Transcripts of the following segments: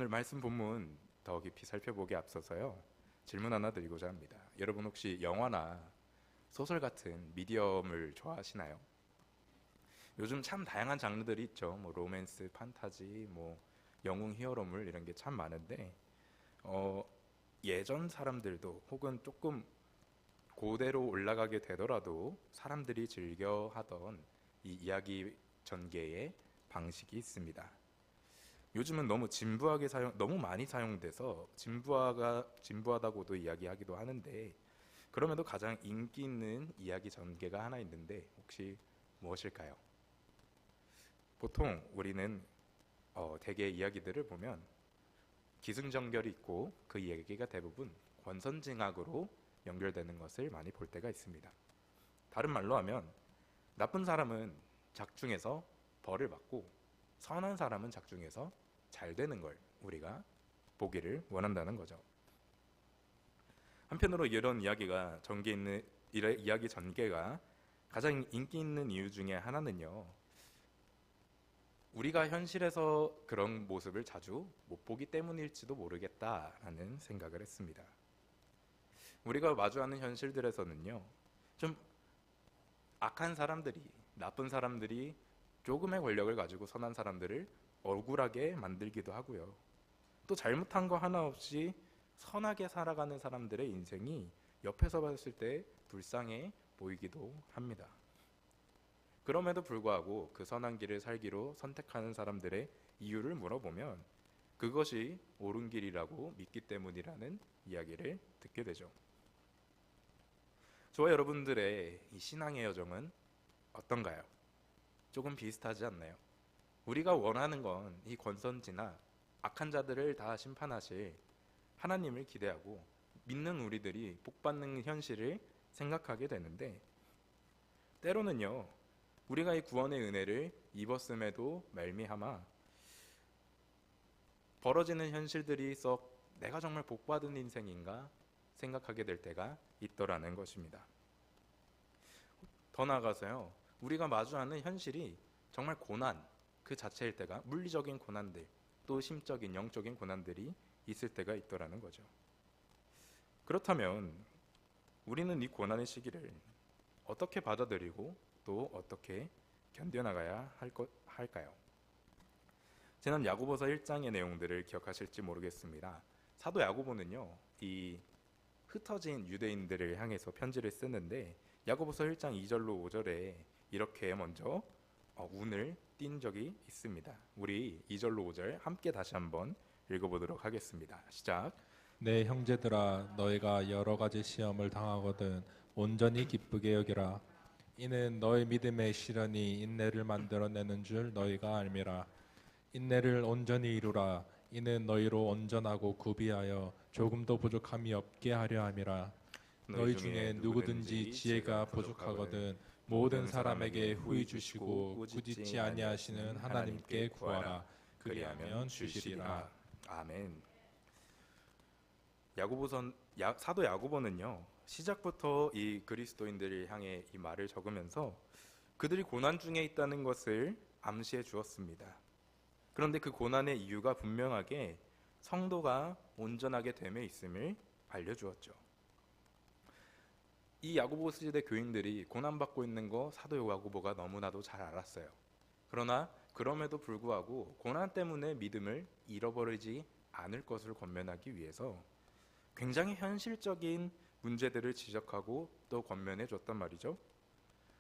오늘 말씀 본문 더 깊이 살펴보기 앞서서요, 질문 하나 드리고자 합니다. 여러분 혹시 영화나 소설 같은 미디엄을 좋아하시나요? 요즘 참 다양한 장르들이 있죠. 뭐 로맨스, 판타지, 뭐 영웅 히어로물 이런 게 참 많은데 어, 예전 사람들도 혹은 조금 고대로 올라가게 되더라도 사람들이 즐겨 하던 이 이야기 전개의 방식이 있습니다. 요즘은 너무 너무 많이 사용돼서 진부하다고도 이야기하기도 하는데, 그럼에도 가장 인기 있는 이야기 전개가 하나 있는데 혹시 무엇일까요? 보통 우리는 대개 이야기들을 보면 기승전결이 있고 그 이야기가 대부분 권선징악으로 연결되는 것을 많이 볼 때가 있습니다. 다른 말로 하면 나쁜 사람은 작중에서 벌을 받고 선한 사람은 작중에서 잘 되는 걸 우리가 보기를 원한다는 거죠. 한편으로 이런 이야기 전개가 가장 인기 있는 이유 중에 하나는요, 우리가 현실에서 그런 모습을 자주 못 보기 때문일지도 모르겠다라는 생각을 했습니다. 우리가 마주하는 현실들에서는요, 좀 악한 사람들이, 나쁜 사람들이 조금의 권력을 가지고 선한 사람들을 억울하게 만들기도 하고요. 또 잘못한 거 하나 없이 선하게 살아가는 사람들의 인생이 옆에서 봤을 때 불쌍해 보이기도 합니다. 그럼에도 불구하고 그 선한 길을 살기로 선택하는 사람들의 이유를 물어보면 그것이 옳은 길이라고 믿기 때문이라는 이야기를 듣게 되죠. 저와 여러분들의 이 신앙의 여정은 어떤가요? 조금 비슷하지 않나요? 우리가 원하는 건 이 권선지나 악한 자들을 다 심판하실 하나님을 기대하고 믿는 우리들이 복받는 현실을 생각하게 되는데, 때로는요, 우리가 이 구원의 은혜를 입었음에도 말미암아 벌어지는 현실들이 썩 내가 정말 복받은 인생인가 생각하게 될 때가 있더라는 것입니다. 더 나아가서요, 우리가 마주하는 현실이 정말 고난 그 자체일 때가, 물리적인 고난들 또 심적인 영적인 고난들이 있을 때가 있더라는 거죠. 그렇다면 우리는 이 고난의 시기를 어떻게 받아들이고 또 어떻게 견뎌나가야 할까요? 지난 야고보서 1장의 내용들을 기억하실지 모르겠습니다. 사도 야고보는요, 이 흩어진 유대인들을 향해서 편지를 쓰는데 야고보서 1장 2절로 5절에 이렇게 먼저 운을 띈 적이 있습니다. 우리 2절로 5절 함께 다시 한번 읽어보도록 하겠습니다. 시작. 내 형제들아, 너희가 여러 가지 시험을 당하거든 온전히 기쁘게 여기라. 이는 너희 믿음의 시련이 인내를 만들어내는 줄 너희가 알미라. 인내를 온전히 이루라. 이는 너희로 온전하고 구비하여 조금도 부족함이 없게 하려 함이라. 너희 중에 누구든지 지혜가 부족하거든 모든 사람에게 후히 주시고 꾸짖지 아니하시는 하나님께 구하라. 그리하면 주시리라. 아멘. 사도 야고보는요, 시작부터 이 그리스도인들을 향해 이 말을 적으면서 그들이 고난 중에 있다는 것을 암시해 주었습니다. 그런데 그 고난의 이유가 분명하게 성도가 온전하게 됨에 있음을 알려주었죠. 이 야고보 시대 교인들이 고난받고 있는 거 사도 야고보가 너무나도 잘 알았어요. 그러나 그럼에도 불구하고 고난 때문에 믿음을 잃어버리지 않을 것을 권면하기 위해서 굉장히 현실적인 문제들을 지적하고 또 권면해 줬단 말이죠.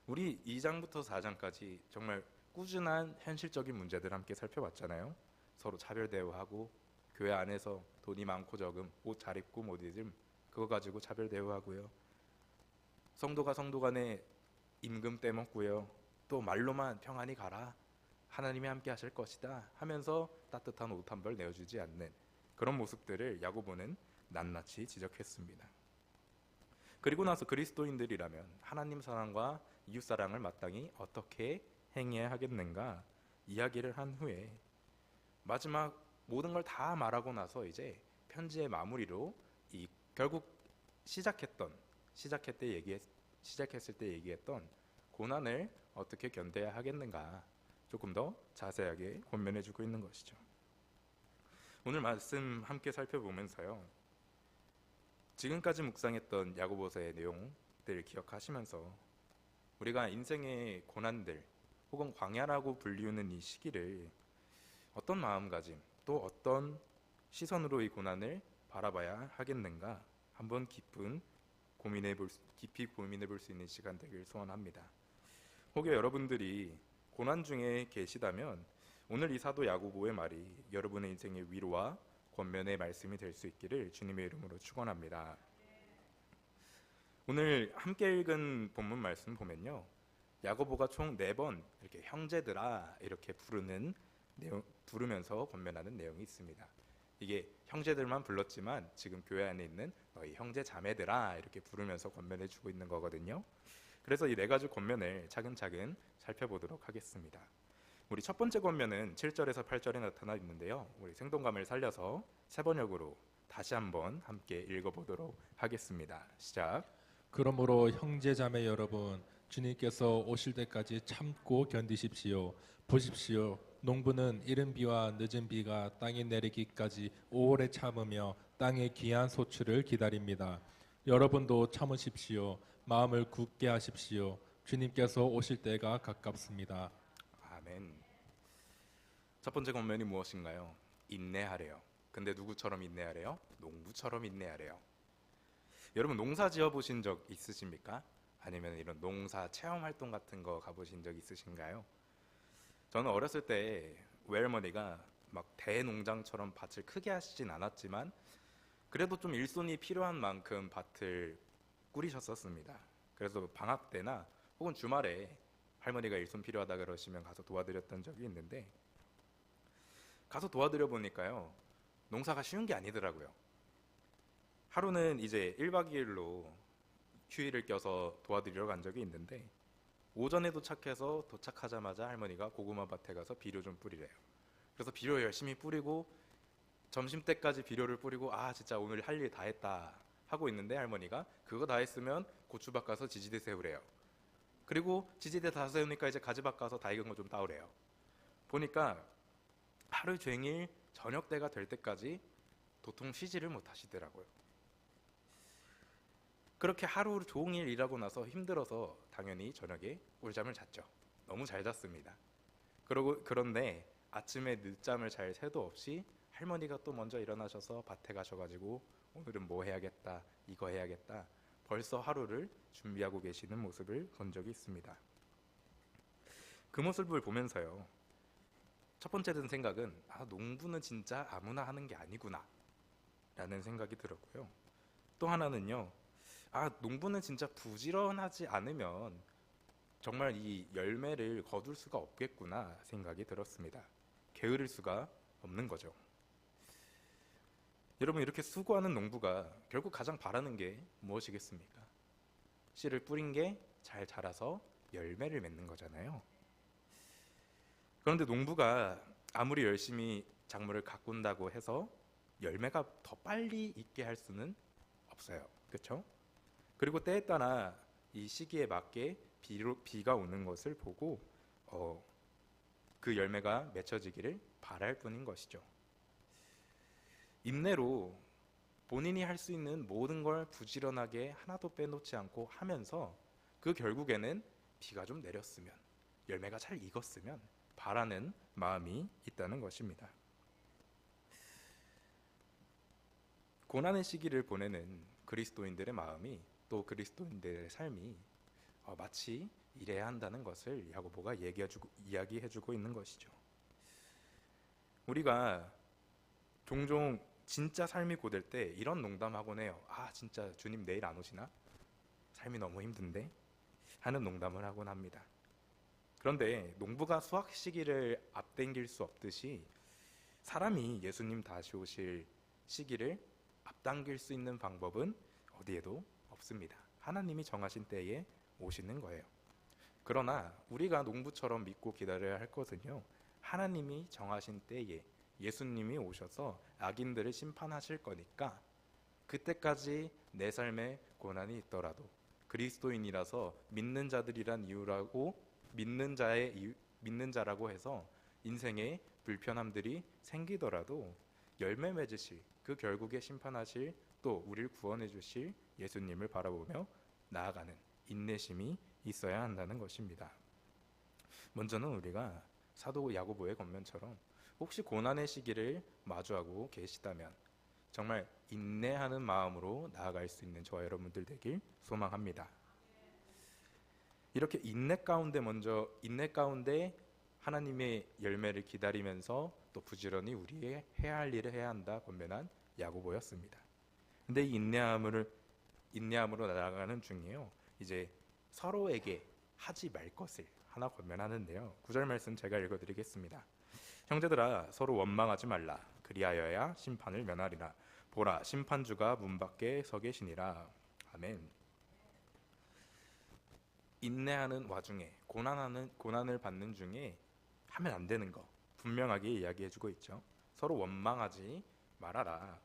우리 2장부터 4장까지 정말 꾸준한 현실적인 문제들 함께 살펴봤잖아요. 서로 차별 대우하고 교회 안에서 돈이 많고 적음, 옷 잘 입고 못 입음, 그거 가지고 차별 대우하고요. 성도가 성도 간에 임금 떼먹고요. 또 말로만 평안히 가라, 하나님이 함께 하실 것이다 하면서 따뜻한 옷 한 벌 내어주지 않는 그런 모습들을 야고보는 낱낱이 지적했습니다. 그리고 나서 그리스도인들이라면 하나님 사랑과 이웃 사랑을 마땅히 어떻게 행해야 하겠는가 이야기를 한 후에 마지막 모든 걸 다 말하고 나서 이제 편지의 마무리로 결국 시작했을 때 얘기했던 고난을 어떻게 견뎌야 하겠는가 조금 더 자세하게 권면해주고 있는 것이죠. 오늘 말씀 함께 살펴보면서요, 지금까지 묵상했던 야고보서의 내용들 기억하시면서 우리가 인생의 고난들 혹은 광야라고 불리우는 이 시기를 어떤 마음가짐 또 어떤 시선으로 이 고난을 바라봐야 하겠는가 한번 깊이 고민해 볼 수 있는 시간 되길 소원합니다. 혹여 여러분들이 고난 중에 계시다면 오늘 이 사도 야고보의 말이 여러분의 인생의 위로와 권면의 말씀이 될 수 있기를 주님의 이름으로 축원합니다. 오늘 함께 읽은 본문 말씀 보면요, 야고보가 총 4번 이렇게 형제들아 이렇게 부르면서 권면하는 내용이 있습니다. 이게 형제들만 불렀지만 지금 교회 안에 있는 너희 형제 자매들아 이렇게 부르면서 권면해 주고 있는 거거든요. 그래서 이 4가지 권면을 차근차근 살펴보도록 하겠습니다. 우리 첫 번째 권면은 7절에서 8절에 나타나 있는데요, 우리 생동감을 살려서 세 번역으로 다시 한번 함께 읽어보도록 하겠습니다. 시작. 그러므로 형제자매 여러분, 주님께서 오실 때까지 참고 견디십시오. 보십시오. 농부는 이른 비와 늦은 비가 땅에 내리기까지 오래 참으며 땅의 귀한 소출을 기다립니다. 여러분도 참으십시오. 마음을 굳게 하십시오. 주님께서 오실 때가 가깝습니다. 아멘. 첫 번째 권면이 무엇인가요? 인내하래요. 근데 누구처럼 인내하래요? 농부처럼 인내하래요. 여러분 농사 지어 보신 적 있으십니까? 아니면 이런 농사 체험 활동 같은 거 가보신 적 있으신가요? 저는 어렸을 때 외할머니가 막 대농장처럼 밭을 크게 하시진 않았지만 그래도 좀 일손이 필요한 만큼 밭을 꾸리셨었습니다. 그래서 방학 때나 혹은 주말에 할머니가 일손 필요하다 그러시면 가서 도와드렸던 적이 있는데, 가서 도와드려 보니까요, 농사가 쉬운 게 아니더라고요. 하루는 이제 1박 2일로 휴일을 껴서 도와드리러 간 적이 있는데, 오전에 도착해서 도착하자마자 할머니가 고구마 밭에 가서 비료 좀 뿌리래요. 그래서 비료 열심히 뿌리고 점심때까지 비료를 뿌리고 진짜 오늘 할 일 다 했다 하고 있는데, 할머니가 그거 다 했으면 고추밭 가서 지지대 세우래요. 그리고 지지대 다 세우니까 이제 가지밭 가서 다 익은 거 좀 따오래요. 보니까 하루 종일 저녁 때가 될 때까지 도통 쉬지를 못하시더라고요. 그렇게 하루 종일 일하고 나서 힘들어서 당연히 저녁에 꿀잠을 잤죠. 너무 잘 잤습니다. 그런데 아침에 늦잠을 잘 새도 없이 할머니가 또 먼저 일어나셔서 밭에 가셔가지고 오늘은 뭐 해야겠다, 이거 해야겠다, 벌써 하루를 준비하고 계시는 모습을 본 적이 있습니다. 그 모습을 보면서요, 첫 번째 든 생각은 농부는 진짜 아무나 하는 게 아니구나 라는 생각이 들었고요. 또 하나는요, 농부는 진짜 부지런하지 않으면 정말 이 열매를 거둘 수가 없겠구나 생각이 들었습니다. 게으를 수가 없는 거죠. 여러분, 이렇게 수고하는 농부가 결국 가장 바라는 게 무엇이겠습니까? 씨를 뿌린 게 잘 자라서 열매를 맺는 거잖아요. 그런데 농부가 아무리 열심히 작물을 가꾼다고 해서 열매가 더 빨리 있게 할 수는 없어요. 그렇죠? 그리고 때에 따라 이 시기에 맞게 비가 오는 것을 보고 그 열매가 맺혀지기를 바랄 뿐인 것이죠. 인내로 본인이 할 수 있는 모든 걸 부지런하게 하나도 빼놓지 않고 하면서 그 결국에는 비가 좀 내렸으면, 열매가 잘 익었으면 바라는 마음이 있다는 것입니다. 고난의 시기를 보내는 그리스도인들의 마음이, 또 그리스도인들의 삶이 마치 이래야 한다는 것을 야고보가 이야기해주고 있는 것이죠. 우리가 종종 진짜 삶이 고될 때 이런 농담하곤 해요. 진짜 주님 내일 안 오시나? 삶이 너무 힘든데? 하는 농담을 하곤 합니다. 그런데 농부가 수확 시기를 앞당길 수 없듯이 사람이 예수님 다시 오실 시기를 앞당길 수 있는 방법은 어디에도 없습니다. 하나님이 정하신 때에 오시는 거예요. 그러나 우리가 농부처럼 믿고 기다려야 할 것은요, 하나님이 정하신 때에 예수님이 오셔서 악인들을 심판하실 거니까 그때까지 내 삶에 고난이 있더라도 그리스도인이라서 믿는 자라고 해서 인생에 불편함들이 생기더라도 열매 맺으실, 그 결국에 심판하실, 또 우리를 구원해 주실 예수님을 바라보며 나아가는 인내심이 있어야 한다는 것입니다. 먼저는 우리가 사도 야고보의 권면처럼 혹시 고난의 시기를 마주하고 계시다면 정말 인내하는 마음으로 나아갈 수 있는 저와 여러분들 되길 소망합니다. 이렇게 인내 가운데 하나님의 열매를 기다리면서 또 부지런히 우리의 해야 할 일을 해야 한다 권면한 야고보였습니다. 근데 이 인내함으로 나아가는 중에요. 이제 서로에게 하지 말 것을 하나 권면하는데요. 9절 말씀 제가 읽어드리겠습니다. 형제들아 서로 원망하지 말라. 그리하여야 심판을 면하리라. 보라 심판주가 문 밖에 서 계시니라. 아멘. 인내하는 와중에 고난을 받는 중에 하면 안 되는 거 분명하게 이야기해주고 있죠. 서로 원망하지 말아라.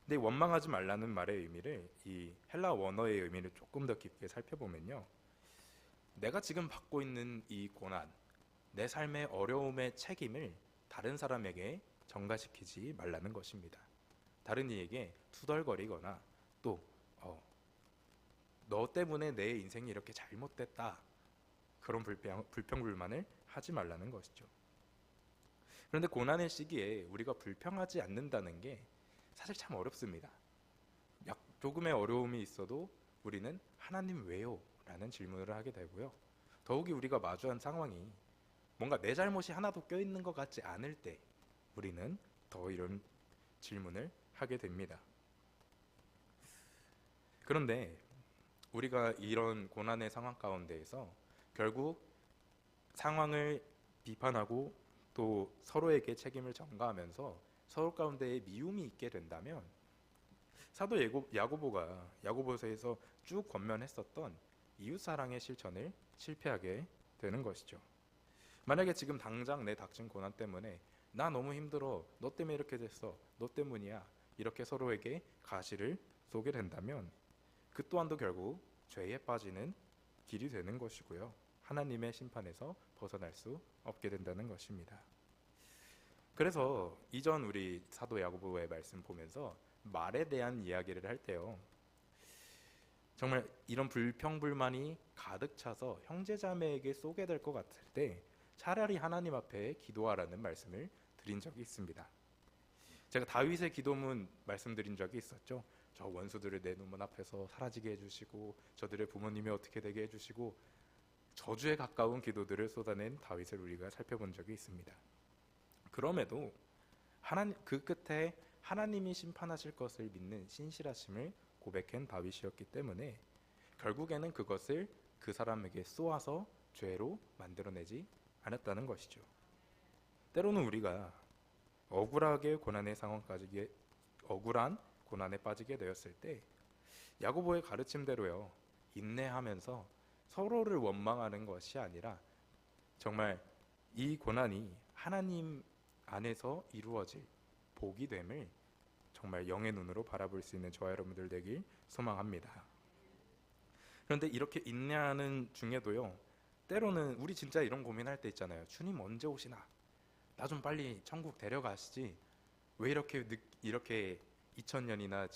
근데 원망하지 말라는 말의 의미를 이 헬라 원어의 의미를 조금 더 깊게 살펴보면요. 내가 지금 받고 있는 이 고난, 내 삶의 어려움의 책임을 다른 사람에게 전가시키지 말라는 것입니다. 다른 이에게 투덜거리거나 또 너 때문에 내 인생이 이렇게 잘못됐다 그런 불평불만을 하지 말라는 것이죠. 그런데 고난의 시기에 우리가 불평하지 않는다는 게 사실 참 어렵습니다. 조금의 어려움이 있어도 우리는 하나님 왜요? 라는 질문을 하게 되고요. 더욱이 우리가 마주한 상황이 뭔가 내 잘못이 하나도 껴있는 것 같지 않을 때 우리는 더 이런 질문을 하게 됩니다. 그런데 우리가 이런 고난의 상황 가운데에서 결국 상황을 비판하고 또 서로에게 책임을 전가하면서 서로 가운데에 미움이 있게 된다면 사도 야고보서에서 쭉 권면했었던 이웃사랑의 실천을 실패하게 되는 것이죠. 만약에 지금 당장 내 닥친 고난 때문에 나 너무 힘들어, 너 때문에 이렇게 됐어, 너 때문이야 이렇게 서로에게 가시를 쏘게 된다면 그 또한도 결국 죄에 빠지는 길이 되는 것이고요. 하나님의 심판에서 벗어날 수 없게 된다는 것입니다. 그래서 이전 우리 사도 야고보의 말씀 보면서 말에 대한 이야기를 할 때요. 정말 이런 불평불만이 가득 차서 형제자매에게 쏘게 될 것 같을 때 차라리 하나님 앞에 기도하라는 말씀을 드린 적이 있습니다. 제가 다윗의 기도문 말씀드린 적이 있었죠. 저 원수들을 내 눈문 앞에서 사라지게 해주시고 저들의 부모님이 어떻게 되게 해주시고 저주에 가까운 기도들을 쏟아낸 다윗을 우리가 살펴본 적이 있습니다. 그럼에도 그 끝에 하나님이 심판하실 것을 믿는 신실하심을 고백한 다윗이었기 때문에 결국에는 그것을 그 사람에게 쏘아서 죄로 만들어내지 않았다는 것이죠. 때로는 우리가 억울한 고난에 빠지게 되었을 때 야고보의 가르침대로요. 인내하면서 서로를 원망하는 것이 아니라 정말 이 고난이 하나님 안에서 이루어질 복이 됨을 정말 영의 눈으로 바라볼 수 있는 저와 여러분들 되길 소망합니다. 그런데 이렇게 인내하는 중에도요. 때로는 우리 진짜 이런 고민할 때 있잖아요. 주님 언제 오시나? 나 좀 빨리 천국 데려가시지. 왜 이렇게 2000년이나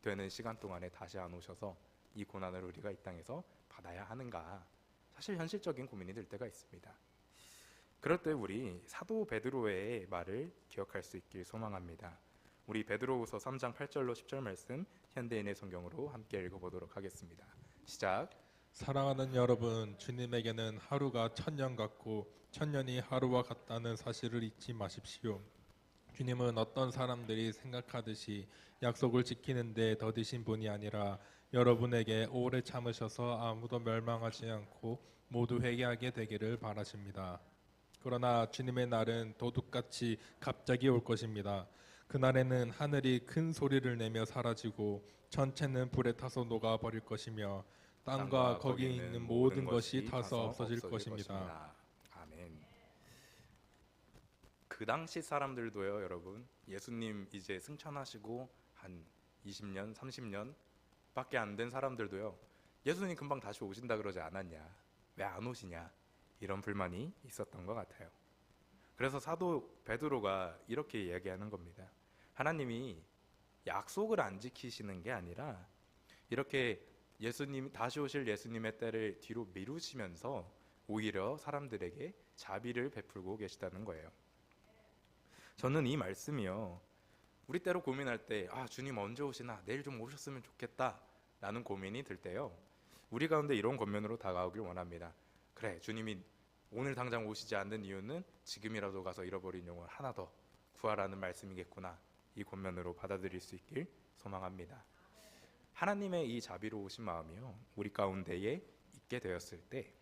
되는 시간 동안에 다시 안 오셔서 이 고난을 우리가 이 땅에서 받아야 하는가? 사실 현실적인 고민이 될 때가 있습니다. 그럴 때 우리 사도 베드로의 말을 기억할 수 있길 소망합니다. 우리 베드로후서 3장 8절로 10절 말씀 현대인의 성경으로 함께 읽어보도록 하겠습니다. 시작. 사랑하는 여러분, 주님에게는 하루가 천년 같고 천년이 하루와 같다는 사실을 잊지 마십시오. 주님은 어떤 사람들이 생각하듯이 약속을 지키는 데 더디신 분이 아니라 여러분에게 오래 참으셔서 아무도 멸망하지 않고 모두 회개하게 되기를 바라십니다. 그러나 주님의 날은 도둑같이 갑자기 올 것입니다. 그날에는 하늘이 큰 소리를 내며 사라지고 천체는 불에 타서 녹아버릴 것이며 땅과 거기에 있는 모든 것이 타서 없어질 것입니다. 아멘. 그 당시 사람들도요, 여러분, 예수님 이제 승천하시고 한 20년, 30년 밖에 안 된 사람들도요, 예수님 금방 다시 오신다 그러지 않았냐? 왜 안 오시냐? 이런 불만이 있었던 것 같아요. 그래서 사도 베드로가 이렇게 이야기하는 겁니다. 하나님이 약속을 안 지키시는 게 아니라 이렇게 예수님 다시 오실 예수님의 때를 뒤로 미루시면서 오히려 사람들에게 자비를 베풀고 계시다는 거예요. 저는 이 말씀이요, 우리 때로 고민할 때 주님 언제 오시나, 내일 좀 오셨으면 좋겠다 라는 고민이 들 때요, 우리 가운데 이런 권면으로 다가오길 원합니다. 그래, 주님이 오늘 당장 오시지 않는 이유는 지금이라도 가서 잃어버린 영혼 하나 더 구하라는 말씀이겠구나, 이 권면으로 받아들일 수 있길 소망합니다. 하나님의 이 자비로우신 마음이요, 우리 가운데에 있게 되었을 때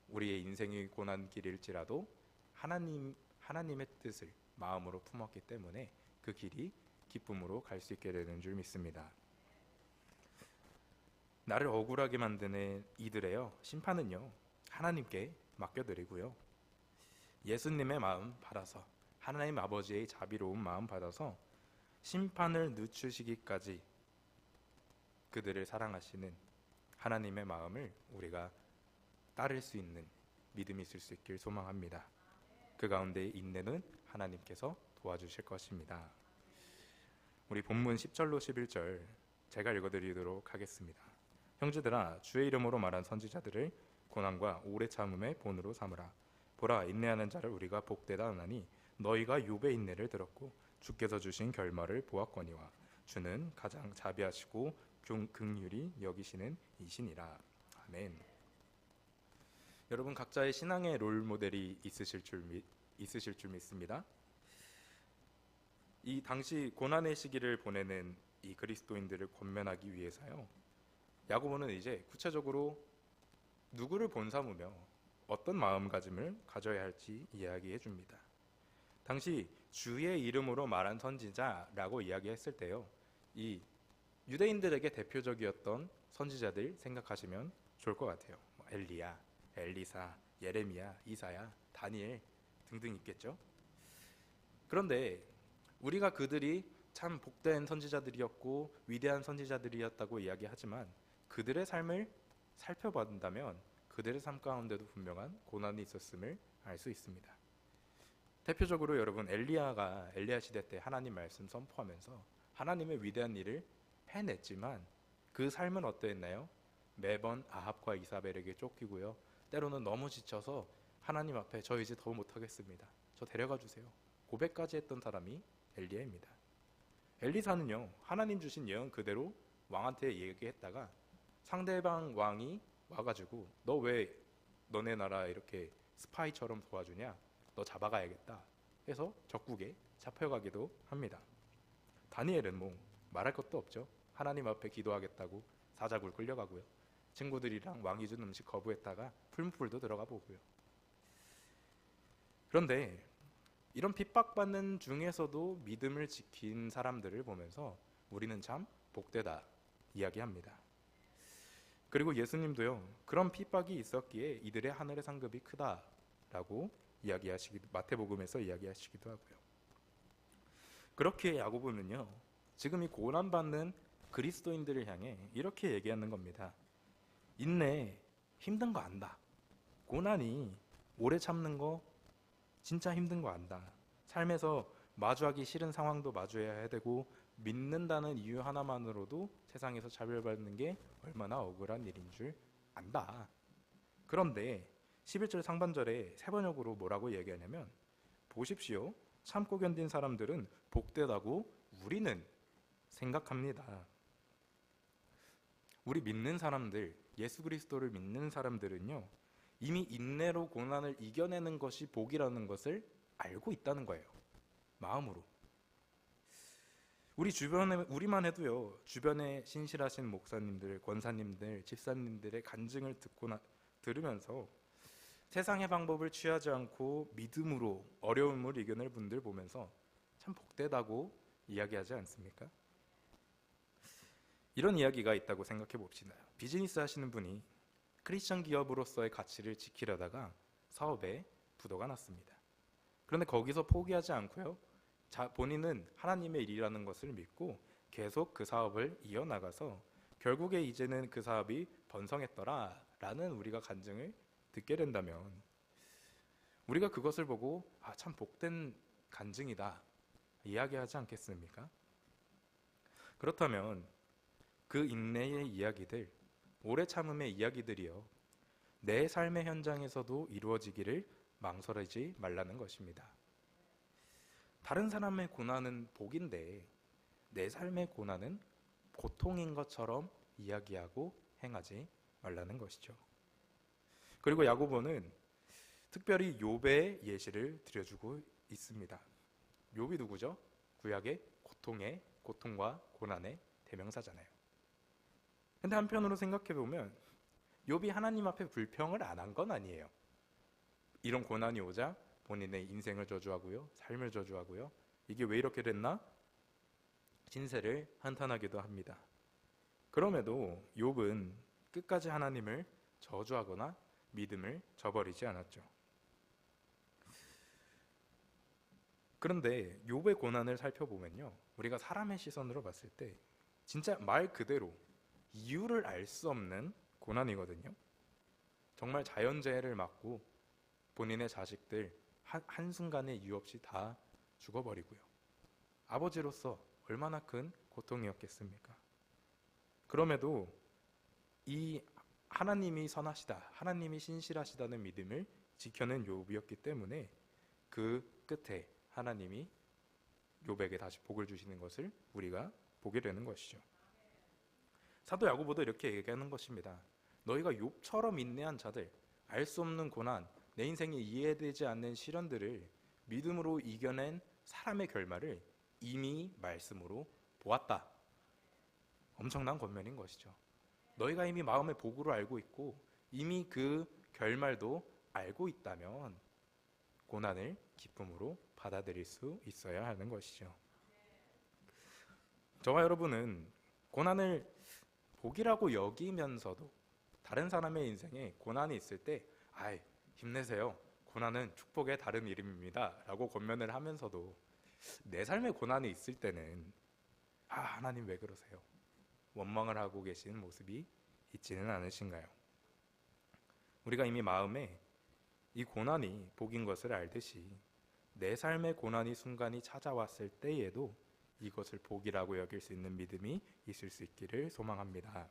우리의 인생이 고난길일지라도 하나님의 뜻을 마음으로 품었기 때문에 그 길이 기쁨으로 갈 수 있게 되는 줄 믿습니다. 나를 억울하게 만드는 이들의요 심판은요 하나님께 맡겨드리고요, 예수님의 마음 받아서, 하나님 아버지의 자비로운 마음 받아서 심판을 늦추시기까지 그들을 사랑하시는 하나님의 마음을 우리가 따를 수 있는 믿음이 있을 수 있길 소망합니다. 그 가운데 인내는 하나님께서 도와주실 것입니다. 우리 본문 10절로 11절 제가 읽어드리도록 하겠습니다. 형제들아, 주의 이름으로 말한 선지자들을 고난과 오래 참음의 본으로 삼으라. 보라, 인내하는 자를 우리가 복되다 하나니 너희가 욥의 인내를 들었고 주께서 주신 결말을 보았거니와 주는 가장 자비하시고 긍휼히 여기시는 이시니라. 아멘. 여러분, 각자의 신앙의 롤 모델이 있으실 줄 믿습니다. 이 당시 고난의 시기를 보내는 이 그리스도인들을 권면하기 위해서요, 야고보는 이제 구체적으로 누구를 본삼으며 어떤 마음가짐을 가져야 할지 이야기해 줍니다. 당시 주의 이름으로 말한 선지자라고 이야기했을 때요, 이 유대인들에게 대표적이었던 선지자들 생각하시면 좋을 것 같아요. 엘리야, 엘리사, 예레미야, 이사야, 다니엘 등등 있겠죠. 그런데 우리가 그들이 참 복된 선지자들이었고 위대한 선지자들이었다고 이야기하지만 그들의 삶을 살펴본다면 그들의 삶 가운데도 분명한 고난이 있었음을 알 수 있습니다. 대표적으로 여러분, 엘리야가 엘리야 시대 때 하나님 말씀 선포하면서 하나님의 위대한 일을 해냈지만 그 삶은 어떠했나요? 매번 아합과 이사벨에게 쫓기고요, 때로는 너무 지쳐서 하나님 앞에 저 이제 더 못하겠습니다, 저 데려가 주세요, 고백까지 했던 사람이 엘리야입니다. 엘리사는요, 하나님 주신 예언 그대로 왕한테 얘기했다가 상대방 왕이 와가지고 너 왜 너네 나라 이렇게 스파이처럼 도와주냐, 너 잡아가야겠다 해서 적국에 잡혀가기도 합니다. 다니엘은 뭐 말할 것도 없죠. 하나님 앞에 기도하겠다고 사자굴 끌려가고요, 친구들이랑 왕이 준 음식 거부했다가 풀무불도 들어가 보고요. 그런데 이런 핍박받는 중에서도 믿음을 지킨 사람들을 보면서 우리는 참 복되다 이야기합니다. 그리고 예수님도요, 그런 핍박이 있었기에 이들의 하늘의 상급이 크다라고 마태복음에서 이야기하시기도 하고요. 그렇게 야고보는요, 지금 이 고난받는 그리스도인들을 향해 이렇게 얘기하는 겁니다. 인내 힘든 거 안다. 고난이 오래 참는 거 진짜 힘든 거 안다. 삶에서 마주하기 싫은 상황도 마주해야 되고 믿는다는 이유 하나만으로도 세상에서 차별받는 게 얼마나 억울한 일인 줄 안다. 그런데 11절 상반절에 세 번역으로 뭐라고 얘기하냐면, 보십시오, 참고 견딘 사람들은 복되다고 우리는 생각합니다. 우리 믿는 사람들, 예수 그리스도를 믿는 사람들은요, 이미 인내로 고난을 이겨내는 것이 복이라는 것을 알고 있다는 거예요. 마음으로. 우리만 해도요, 주변에 신실하신 목사님들, 권사님들, 집사님들의 간증을 들으면서 세상의 방법을 취하지 않고 믿음으로 어려움을 이겨낼 분들 보면서 참 복되다고 이야기하지 않습니까? 이런 이야기가 있다고 생각해 봅시다. 비즈니스 하시는 분이 크리스천 기업으로서의 가치를 지키려다가 사업에 부도가 났습니다. 그런데 거기서 포기하지 않고요, 본인은 하나님의 일이라는 것을 믿고 계속 그 사업을 이어나가서 결국에 이제는 그 사업이 번성했더라 라는 우리가 간증을 듣게 된다면 우리가 그것을 보고 참 복된 간증이다 이야기하지 않겠습니까? 그렇다면 그 인내의 이야기들, 오래 참음의 이야기들이요, 내 삶의 현장에서도 이루어지기를 망설이지 말라는 것입니다. 다른 사람의 고난은 복인데 내 삶의 고난은 고통인 것처럼 이야기하고 행하지 말라는 것이죠. 그리고 야고보는 특별히 욥의 예시를 들여주고 있습니다. 욥이 누구죠? 구약의 고통과 고난의 대명사잖아요. 근데 한편으로 생각해 보면 욥이 하나님 앞에 불평을 안 한 건 아니에요. 이런 고난이 오자 본인의 인생을 저주하고요, 삶을 저주하고요. 이게 왜 이렇게 됐나? 신세를 한탄하기도 합니다. 그럼에도 욥은 끝까지 하나님을 저주하거나 믿음을 저버리지 않았죠. 그런데 욥의 고난을 살펴보면요, 우리가 사람의 시선으로 봤을 때 진짜 말 그대로 이유를 알 수 없는 고난이거든요. 정말 자연재해를 맞고 본인의 자식들 한순간에 이유 없이 다 죽어버리고요. 아버지로서 얼마나 큰 고통이었겠습니까? 그럼에도 이 하나님이 선하시다, 하나님이 신실하시다는 믿음을 지켜낸 욥이었기 때문에 그 끝에 하나님이 욥에게 다시 복을 주시는 것을 우리가 보게 되는 것이죠. 사도 야고보도 이렇게 얘기하는 것입니다. 너희가 욥처럼 인내한 자들, 알 수 없는 고난, 내 인생에 이해되지 않는 시련들을 믿음으로 이겨낸 사람의 결말을 이미 말씀으로 보았다. 엄청난 권면인 것이죠. 너희가 이미 마음의 복으로 알고 있고 이미 그 결말도 알고 있다면 고난을 기쁨으로 받아들일 수 있어야 하는 것이죠. 저와 여러분은 고난을 복이라고 여기면서도 다른 사람의 인생에 고난이 있을 때 힘내세요, 고난은 축복의 다른 이름입니다 라고 권면을 하면서도 내 삶에 고난이 있을 때는 하나님 왜 그러세요? 원망을 하고 계신 모습이 있지는 않으신가요? 우리가 이미 마음에 이 고난이 복인 것을 알듯이 내 삶의 고난이 순간이 찾아왔을 때에도 이것을 복이라고 여길 수 있는 믿음이 있을 수 있기를 소망합니다.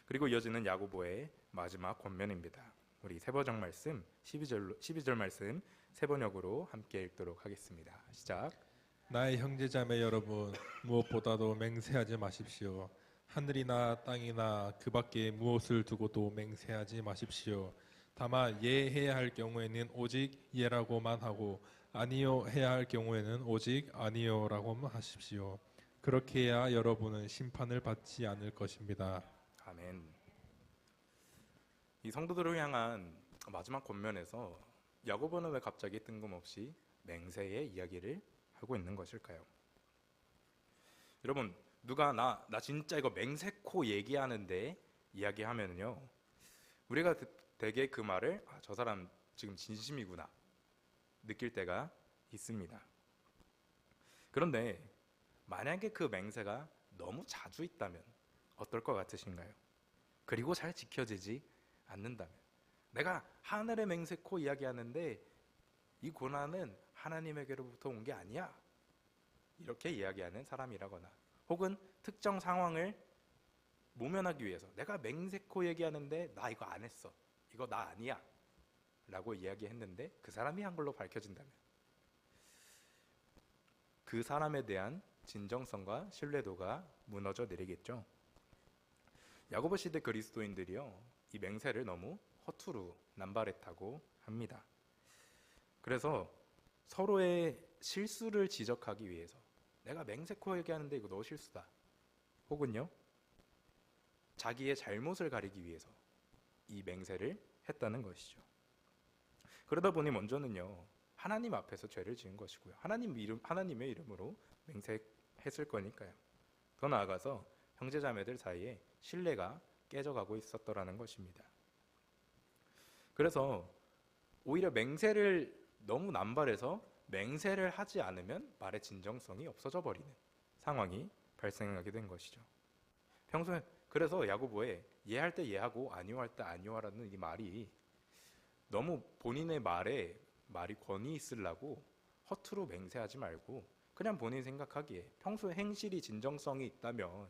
그리고 이어지는 야고보의 마지막 권면입니다. 우리 세번역 말씀 12절 말씀 세번역으로 함께 읽도록 하겠습니다. 시작. 나의 형제자매 여러분, 무엇보다도 맹세하지 마십시오. 하늘이나 땅이나 그 밖에 무엇을 두고도 맹세하지 마십시오. 다만 예해야 할 경우에는 오직 예라고만 하고 아니요 해야 할 경우에는 오직 아니요라고만 하십시오. 그렇게 해야 여러분은 심판을 받지 않을 것입니다. 아멘. 이 성도들을 향한 마지막 권면에서 야고보는 왜 갑자기 뜬금없이 맹세의 이야기를 하고 있는 것일까요? 여러분, 누가 나 진짜 이거 맹세코 얘기하는데 이야기하면요, 우리가 되게 그 말을 저 사람 지금 진심이구나 느낄 때가 있습니다. 그런데 만약에 그 맹세가 너무 자주 있다면 어떨 것 같으신가요? 그리고 잘 지켜지지 않는다면, 내가 하늘의 맹세코 이야기하는데 이 고난은 하나님에게로부터 온 게 아니야 이렇게 이야기하는 사람이라거나, 혹은 특정 상황을 모면하기 위해서 내가 맹세코 얘기하는데 나 이거 안 했어, 이거 나 아니야 라고 이야기했는데 그 사람이 한 걸로 밝혀진다면 그 사람에 대한 진정성과 신뢰도가 무너져 내리겠죠. 야고보 시대 그리스도인들이요, 이 맹세를 너무 허투루 남발했다고 합니다. 그래서 서로의 실수를 지적하기 위해서 내가 맹세코 얘기하는데 이거 너 실수다, 혹은요 자기의 잘못을 가리기 위해서 이 맹세를 했다는 것이죠. 그러다 보니 먼저는요, 하나님 앞에서 죄를 지은 것이고요, 하나님의 이름으로 맹세했을 거니까요. 더 나아가서 형제자매들 사이에 신뢰가 깨져가고 있었더라는 것입니다. 그래서 오히려 맹세를 너무 남발해서 맹세를 하지 않으면 말의 진정성이 없어져 버리는 상황이 발생하게 된 것이죠. 평소에 그래서 야고보에 예할 때 예하고 아니오할 때 아니오하라는 이 말이 너무 본인의 말이 권위 있으려고 허투루 맹세하지 말고 그냥 본인이 생각하기에 평소에 행실이 진정성이 있다면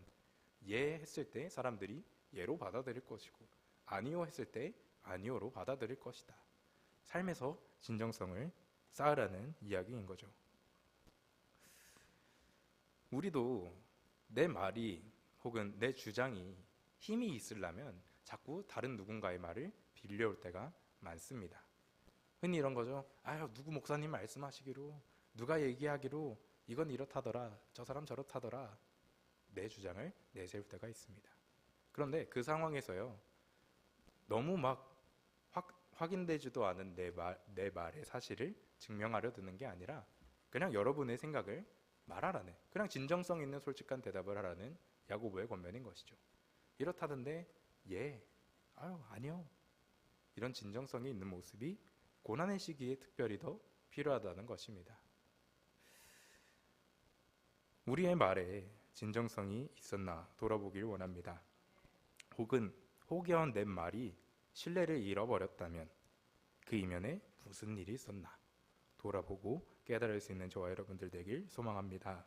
예 했을 때 사람들이 예로 받아들일 것이고 아니요 했을 때 아니요로 받아들일 것이다. 삶에서 진정성을 쌓으라는 이야기인 거죠. 우리도 내 말이 혹은 내 주장이 힘이 있으려면 자꾸 다른 누군가의 말을 빌려올 때가 많습니다. 흔히 이런 거죠. 아유, 누구 목사님 말씀하시기로, 누가 얘기하기로 이건 이렇다더라, 저 사람 저렇다더라. 내 주장을 내세울 때가 있습니다. 그런데 그 상황에서요, 너무 막 확인되지도 않은 내 말의 사실을 증명하려 드는 게 아니라 그냥 여러분의 생각을 말하라는, 그냥 진정성 있는 솔직한 대답을 하라는 야고보의 권면인 것이죠. 이렇다던데 예, 아유 아니요, 이런 진정성이 있는 모습이 고난의 시기에 특별히 더 필요하다는 것입니다. 우리의 말에 진정성이 있었나 돌아보길 원합니다. 혹여 내 말이 신뢰를 잃어버렸다면 그 이면에 무슨 일이 있었나 돌아보고 깨달을 수 있는 저와 여러분들 되길 소망합니다.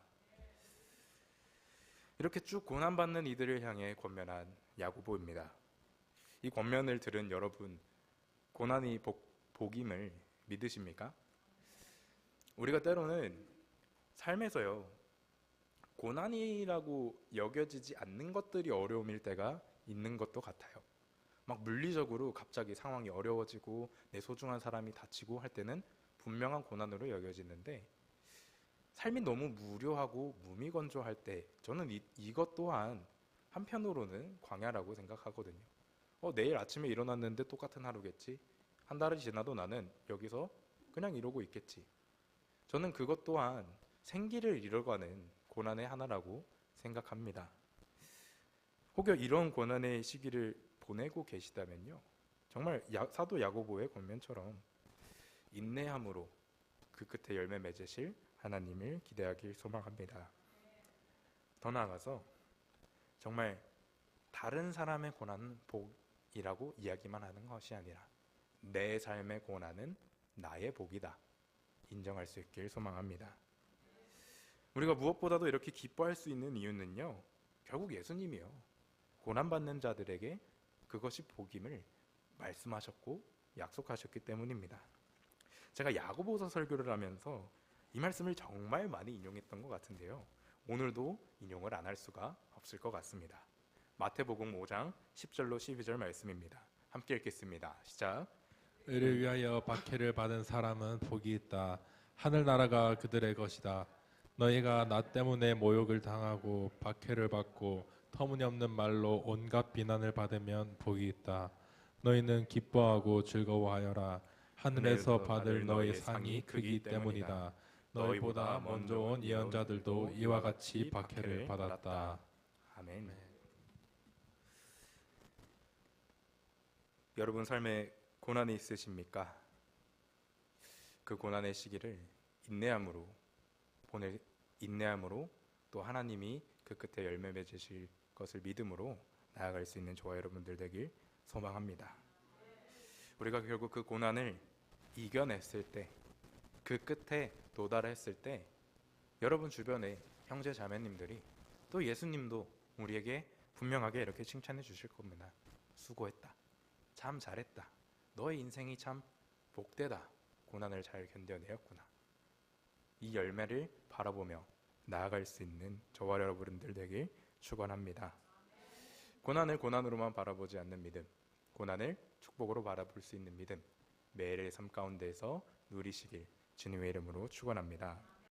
이렇게 쭉 고난받는 이들을 향해 권면한 야고보입니다. 이 권면을 들은 여러분, 고난이 복임을 믿으십니까? 우리가 때로는 삶에서요, 고난이라고 여겨지지 않는 것들이 어려움일 때가 있는 것도 같아요. 막 물리적으로 갑자기 상황이 어려워지고 내 소중한 사람이 다치고 할 때는 분명한 고난으로 여겨지는데, 삶이 너무 무료하고 무미건조할 때 저는 이것 또한 한편으로는 광야라고 생각하거든요. 내일 아침에 일어났는데 똑같은 하루겠지. 한 달이 지나도 나는 여기서 그냥 이러고 있겠지. 저는 그것 또한 생기를 잃어가는 고난의 하나라고 생각합니다. 혹여 이런 고난의 시기를 보내고 계시다면요, 정말 사도 야고보의 권면처럼 인내함으로 그 끝에 열매 맺으실 하나님을 기대하길 소망합니다. 더 나아가서 정말 다른 사람의 고난은 복이라고 이야기만 하는 것이 아니라 내 삶의 고난은 나의 복이다 인정할 수 있길 소망합니다. 우리가 무엇보다도 이렇게 기뻐할 수 있는 이유는요, 결국 예수님이요, 고난받는 자들에게 그것이 복임을 말씀하셨고 약속하셨기 때문입니다. 제가 야고보서 설교를 하면서 이 말씀을 정말 많이 인용했던 것 같은데요, 오늘도 인용을 안 할 수가 없을 것 같습니다. 마태복음 5장 10절로 12절 말씀입니다. 함께 읽겠습니다. 시작. 의를 위하여 박해를 받은 사람은 복이 있다. 하늘나라가 그들의 것이다. 너희가 나 때문에 모욕을 당하고 박해를 받고 터무니없는 말로 온갖 비난을 받으면 복이 있다. 너희는 기뻐하고 즐거워하여라. 하늘에서 받을 너희 상이 크기 때문이다. 너희보다 먼저 온 예언자들도 이와 같이 박해를 받았다. 아멘. 여러분 삶에 고난이 있으십니까? 그 고난의 시기를 인내함으로 또 하나님이 그 끝에 열매 맺으실 것을 믿음으로 나아갈 수 있는 저와 여러분들 되길 소망합니다. 우리가 결국 그 고난을 이겨냈을 때, 그 끝에 도달했을 때 여러분 주변에 형제 자매님들이 또 예수님도 우리에게 분명하게 이렇게 칭찬해 주실 겁니다. 수고했다. 참 잘했다. 너의 인생이 참 복되다. 고난을 잘 견뎌내었구나. 이 열매를 바라보며 나아갈 수 있는 저와 여러분들 되길 축원합니다. 고난을 고난으로만 바라보지 않는 믿음, 고난을 축복으로 바라볼 수 있는 믿음, 매일의 삶 가운데에서 누리시길 주님의 이름으로 축원합니다.